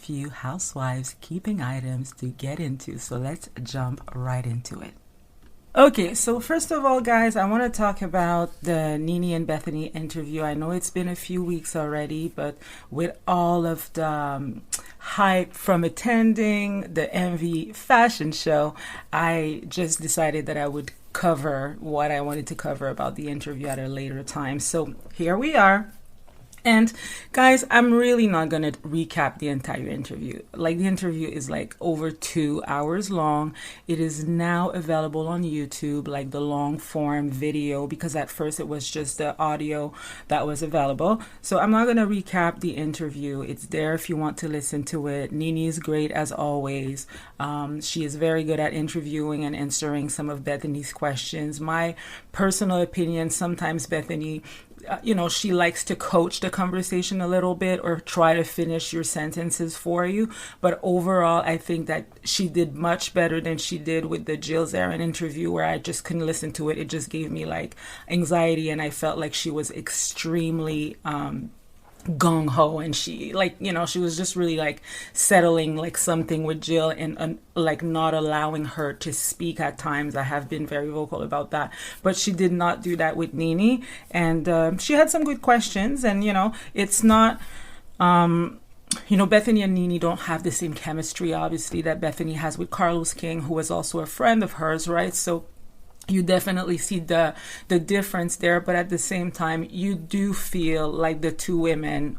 few housewives keeping items to get into, so let's jump right into it. Okay, so first of all, guys, I want to talk about the Nene and Bethenny interview. I know it's been a few weeks already, but with all of the hype from attending the MV fashion show, I just decided that I would cover what I wanted to cover about the interview at a later time. So here we are. And guys, I'm really not going to recap the entire interview. Like, the interview is like over 2 hours long. It is now available on YouTube, like the long form video, because at first it was just the audio that was available. So I'm not going to recap the interview. It's there if you want to listen to it. Nene is great as always. She is very good at interviewing and answering some of Bethenny's questions. My personal opinion, sometimes Bethenny, she likes to coach the conversation a little bit or try to finish your sentences for you. But overall, I think that she did much better than she did with the Jill Zarin interview, where I just couldn't listen to it. It just gave me like anxiety, and I felt like she was extremely gung-ho, and she she was just really like settling like something with Jill and like not allowing her to speak at times. I have been very vocal about that, but she did not do that with Nene, and she had some good questions. And it's not Bethenny and Nene don't have the same chemistry, obviously, that Bethenny has with Carlos King, who was also a friend of hers, right? So you definitely see the difference there, but at the same time, you do feel like the two women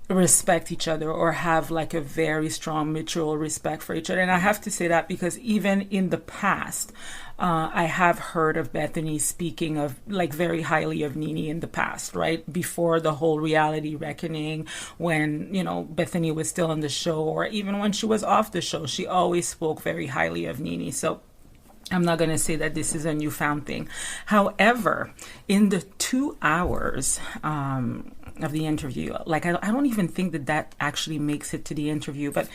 respect each other, or have like a very strong mutual respect for each other. And I have to say that because even in the past, I have heard of Bethenny speaking of like very highly of Nene in the past, right? Before the whole reality reckoning, when, Bethenny was still on the show, or even when she was off the show, she always spoke very highly of Nene. So I'm not going to say that this is a newfound thing. However, in the 2 hours of the interview, like I don't even think that actually makes it to the interview. But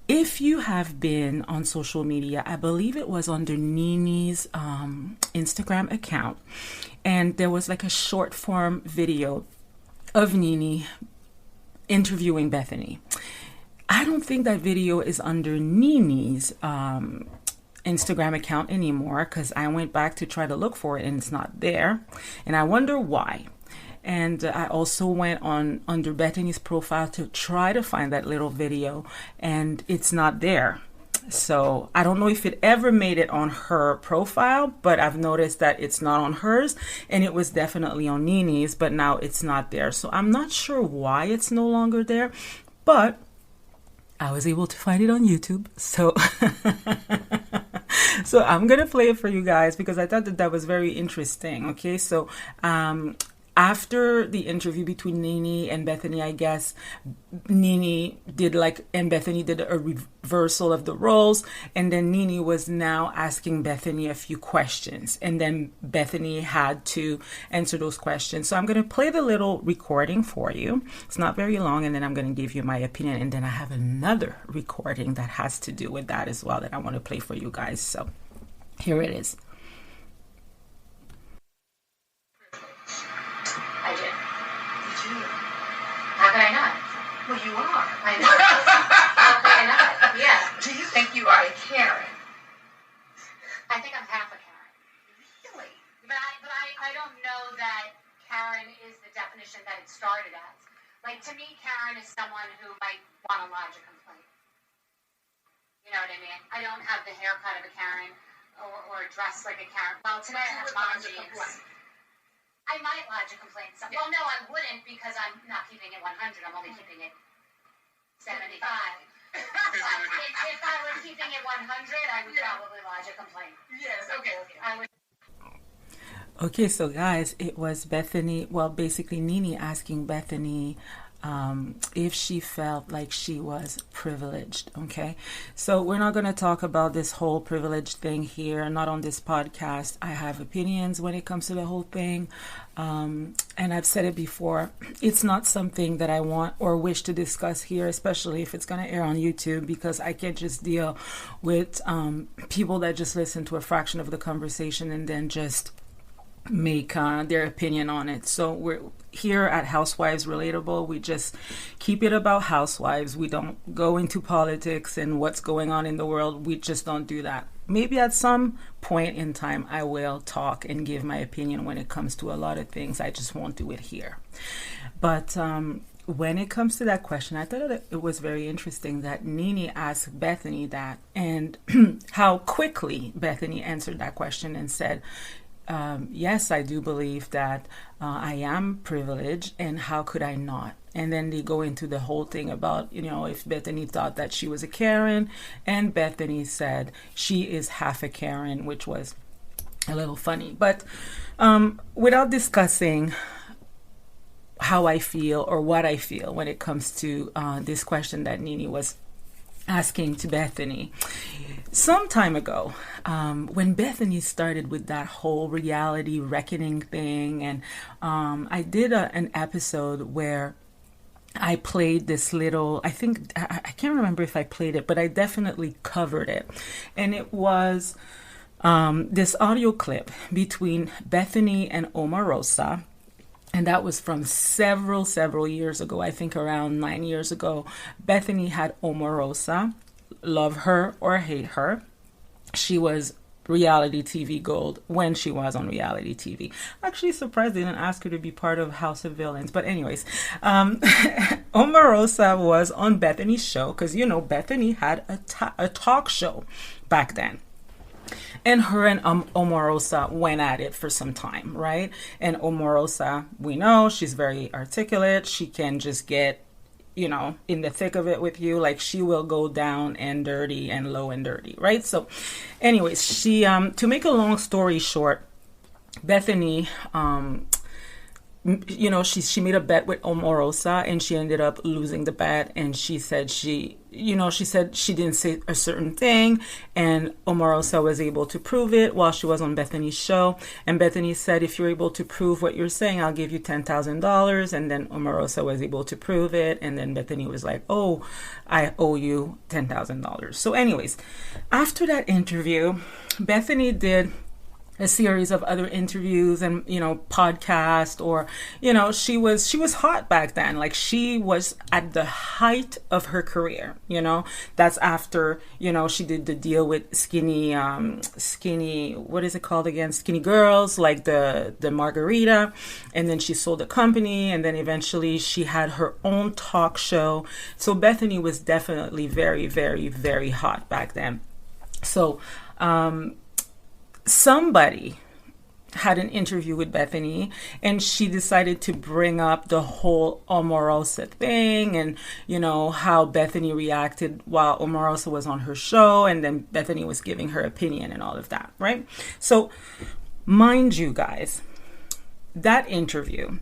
if you have been on social media, I believe it was under Nene's Instagram account, and there was like a short form video of Nene interviewing Bethenny. I don't think that video is under Nene's Instagram account anymore, because I went back to try to look for it and it's not there, and I wonder why. And I also went on under Bethenny's profile to try to find that little video, and it's not there. So I don't know if it ever made it on her profile, but I've noticed that it's not on hers, and it was definitely on Nene's, but now it's not there. So I'm not sure why it's no longer there, but I was able to find it on YouTube. So so I'm going to play it for you guys because I thought that was very interesting. Okay, so after the interview between Nene and Bethenny, I guess Nene did and Bethenny did a reversal of the roles, and then Nene was now asking Bethenny a few questions, and then Bethenny had to answer those questions. So I'm going to play the little recording for you. It's not very long, and then I'm going to give you my opinion, and then I have another recording that has to do with that as well that I want to play for you guys. So here it is. How can I not? Well, you are. I know. How can I not? Yeah. Do you think you are a Karen? I think I'm half a Karen. Really? But I don't know that Karen is the definition that it started as. Like, to me, Karen is someone who might want to lodge a complaint. You know what I mean? I don't have the haircut of a Karen or dress like a Karen. Well, today I have mom jeans. I might lodge a complaint. Yeah. Well, no, I wouldn't, because I'm not keeping it 100. I'm only keeping it 75. If I were keeping it 100, I would probably lodge a complaint. Yes, okay. I would. Okay, so guys, it was Bethenny, well, basically Nene asking Bethenny if she felt like she was privileged. Okay, so we're not going to talk about this whole privilege thing here, not on this podcast. I have opinions when it comes to the whole thing, and I've said it before. It's not something that I want or wish to discuss here, especially if it's going to air on YouTube, because I can't just deal with people that just listen to a fraction of the conversation and then just make their opinion on it. So we're here at Housewives Relatable. We just keep it about housewives. We don't go into politics and what's going on in the world. We just don't do that. Maybe at some point in time I will talk and give my opinion when it comes to a lot of things. I just won't do it here. But when it comes to that question, I thought it was very interesting that Nene asked Bethenny that, and how quickly Bethenny answered that question and said, yes, I do believe that I am privileged, and how could I not? And then they go into the whole thing about, if Bethenny thought that she was a Karen, and Bethenny said she is half a Karen, which was a little funny. But without discussing how I feel or what I feel when it comes to this question that Nene was asking to Bethenny. Some time ago, when Bethenny started with that whole reality reckoning thing, and I did an episode where I played this little, I can't remember if I played it, but I definitely covered it. And it was this audio clip between Bethenny and Omarosa. And that was from several years ago. I think around 9 years ago. Bethenny had Omarosa, love her or hate her. She was reality TV gold when she was on reality TV. Actually surprised they didn't ask her to be part of House of Villains. But anyways, Omarosa was on Bethenny's show because, Bethenny had a talk show back then. And her and Omarosa went at it for some time, right? And Omarosa, we know, she's very articulate. She can just get, in the thick of it with you. Like, she will go down and dirty and low and dirty, right? So anyways, she, to make a long story short, Bethenny, she made a bet with Omarosa, and she ended up losing the bet. And she said she said she didn't say a certain thing, and Omarosa was able to prove it while she was on Bethenny's show. And Bethenny said, if you're able to prove what you're saying, I'll give you $10,000. And then Omarosa was able to prove it. And then Bethenny was like, oh, I owe you $10,000. So anyways, after that interview, Bethenny did a series of other interviews and podcast, or she was hot back then. Like, she was at the height of her career. That's after she did the deal with skinny what is it called again, Skinny Girls, like the margarita, and then she sold the company, and then eventually she had her own talk show. So Bethenny was definitely very, very, very hot back then. So somebody had an interview with Bethenny, and she decided to bring up the whole Omarosa thing, and how Bethenny reacted while Omarosa was on her show, and then Bethenny was giving her opinion and all of that, right? So mind you guys, that interview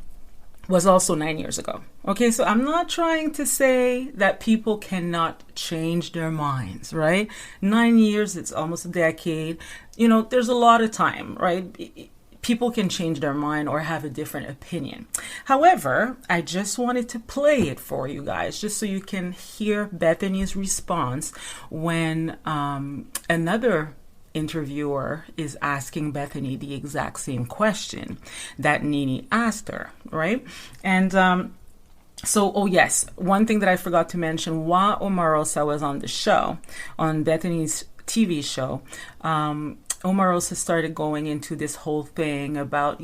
was also 9 years ago. Okay, so I'm not trying to say that people cannot change their minds, right? 9 years, it's almost a decade. There's a lot of time, right? People can change their mind or have a different opinion. However, I just wanted to play it for you guys, just so you can hear Bethenny's response when another interviewer is asking Bethenny the exact same question that Nene asked her, right? And oh yes, one thing that I forgot to mention, while Omarosa was on the show, on Bethenny's TV show, Omarosa started going into this whole thing about,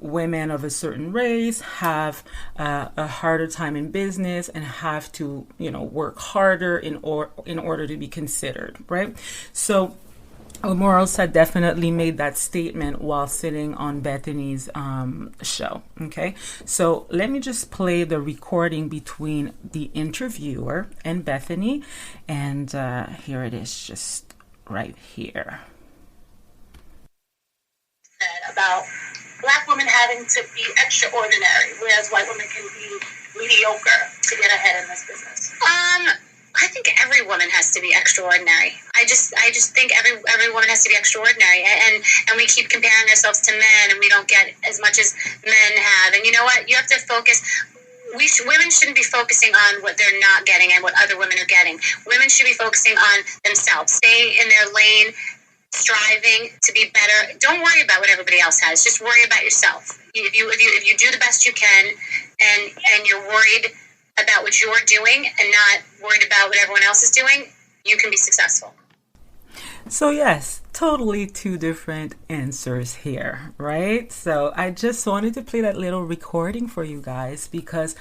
women of a certain race have a harder time in business and have to, work harder in order to be considered, right? So Omarosa definitely made that statement while sitting on Bethenny's show. Okay, so let me just play the recording between the interviewer and Bethenny, and here it is, just right here. About black women having to be extraordinary, whereas white women can be mediocre to get ahead in this business. I think every woman has to be extraordinary. I just think every woman has to be extraordinary, and we keep comparing ourselves to men, and we don't get as much as men have. And you know what? You have to focus. Women shouldn't be focusing on what they're not getting and what other women are getting. Women should be focusing on themselves. Stay in their lane. striving to be better. Don't worry about what everybody else has. Just worry about yourself. If you do the best you can, and you're worried about what you're doing and not worried about what everyone else is doing, you can be successful. So yes, totally two different answers here, right? So I just wanted to play that little recording for you guys because,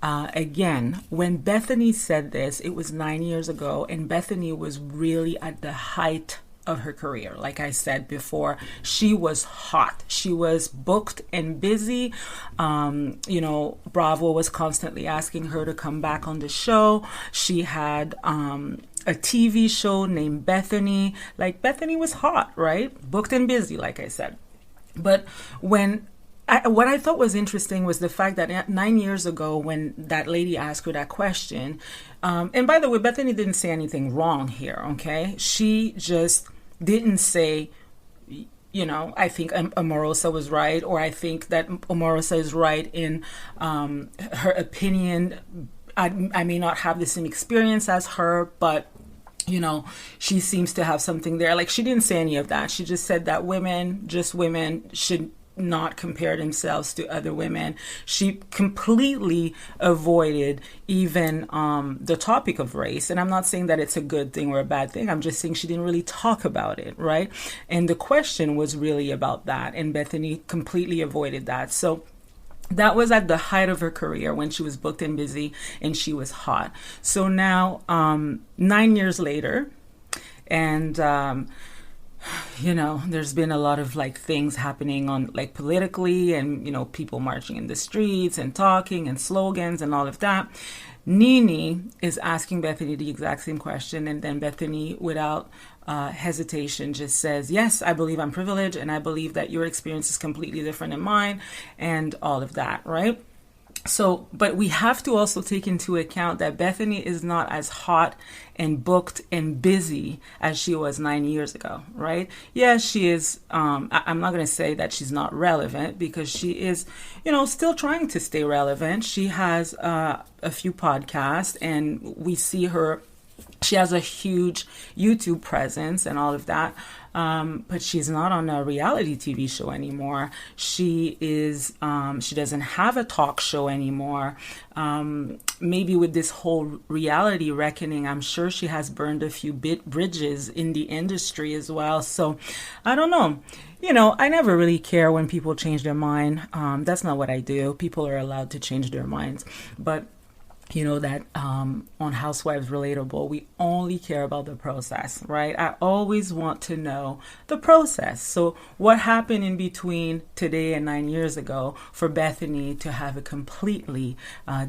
again, when Bethenny said this, it was 9 years ago, and Bethenny was really at the height of her career. Like I said before, she was hot. She was booked and busy. Bravo was constantly asking her to come back on the show. She had a TV show named Bethenny. Like, Bethenny was hot, right? Booked and busy, like I said. But what I thought was interesting was the fact that 9 years ago, when that lady asked her that question, and by the way, Bethenny didn't say anything wrong here, okay? She just didn't say, I think Omarosa was right, or I think that Omarosa is right in her opinion. I may not have the same experience as her, but she seems to have something there. Like, she didn't say any of that. She just said that women should not compare themselves to other women. She completely avoided even the topic of race. And I'm not saying that it's a good thing or a bad thing. I'm just saying she didn't really talk about it, right? And the question was really about that. And Bethenny completely avoided that. So that was at the height of her career when she was booked and busy and she was hot. So now, 9 years later, and there's been a lot of things happening on politically, and people marching in the streets and talking and slogans and all of that. Nene is asking Bethenny the exact same question, and then Bethenny, without hesitation, just says, yes, I believe I'm privileged, and I believe that your experience is completely different than mine, and all of that, right? So, but we have to also take into account that Bethenny is not as hot and booked and busy as she was 9 years ago, right? Yeah, she is. I'm not going to say that she's not relevant, because she is, still trying to stay relevant. She has a few podcasts, and we see her. She has a huge YouTube presence and all of that. But she's not on a reality TV show anymore. She doesn't have a talk show anymore. Maybe with this whole reality reckoning, I'm sure she has burned a few bridges in the industry as well. So I don't know. I never really care when people change their mind. That's not what I do. People are allowed to change their minds. But that on Housewives Relatable, we only care about the process, right? I always want to know the process. So what happened in between today and 9 years ago for Bethenny to have a completely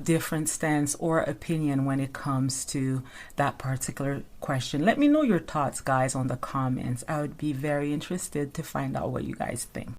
different stance or opinion when it comes to that particular question? Let me know your thoughts, guys, on the comments. I would be very interested to find out what you guys think.